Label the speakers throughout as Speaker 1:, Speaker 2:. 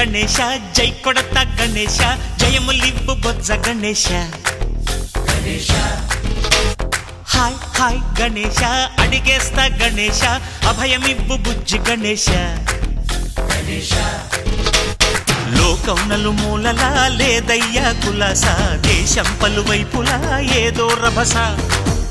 Speaker 1: గణేశ జై కొడత గణేశ జయములివ్వు బొజ్జ Ganesha hi hi Ganesha అడిగేస్తా Ganesha అభయమివ్వు బుజ్జి గణేశ లోకం నలుమూలలా లేదయ్యా కులాస దేశం పలువైపులా ఏదో రభస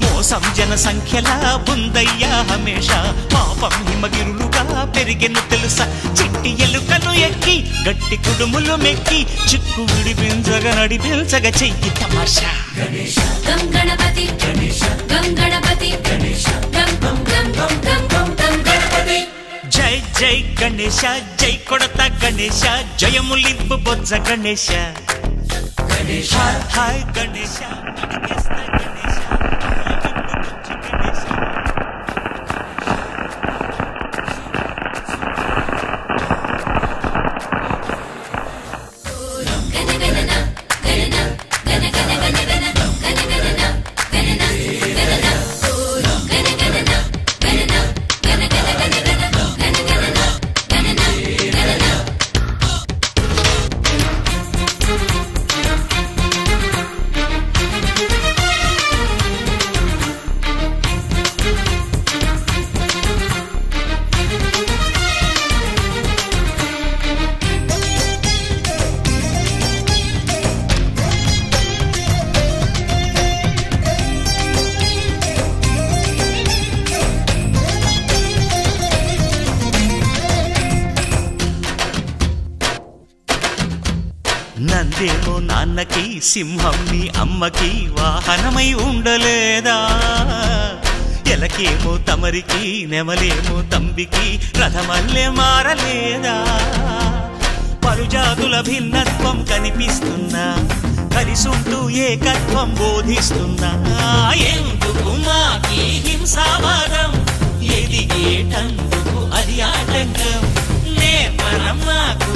Speaker 1: మోసం జన సంఖ్యలా ఉందయ్యా హమేష పాపం హిమగిరులుగా పెరిగెను తెలుసా చిట్టి ఎలుకలు ఎక్కి గట్టి కుడుములు మెక్కి చిక్కు విడిపించగా నడిపించగా చెయ్యి తమాషా
Speaker 2: గం గణపతి గం గణపతి గం గం గం గం గం గం గం గణపతి
Speaker 1: జై జై గణేశ జై కొడత గణేశ జయములివ్వు బొజ్జ గణేశ హాయ్ హాయ్ గణేశ అడిగేస్తా గణేశ నందేమో నాన్నకి సింహం నీ అమ్మకి వాహనమై ఉండలేదా ఎలకేమో తమరికి నెమలేమో తంబికి రథమల్లే మారలేదా పలుజాతుల భిన్నత్వం కనిపిస్తున్నా కలిసుంటూ ఏకత్వం బోధిస్తున్నా ఎందుకు మాకి హింసావాదం ఎదిగేటందుకు అది ఆటంకం నేర్పరం మాకు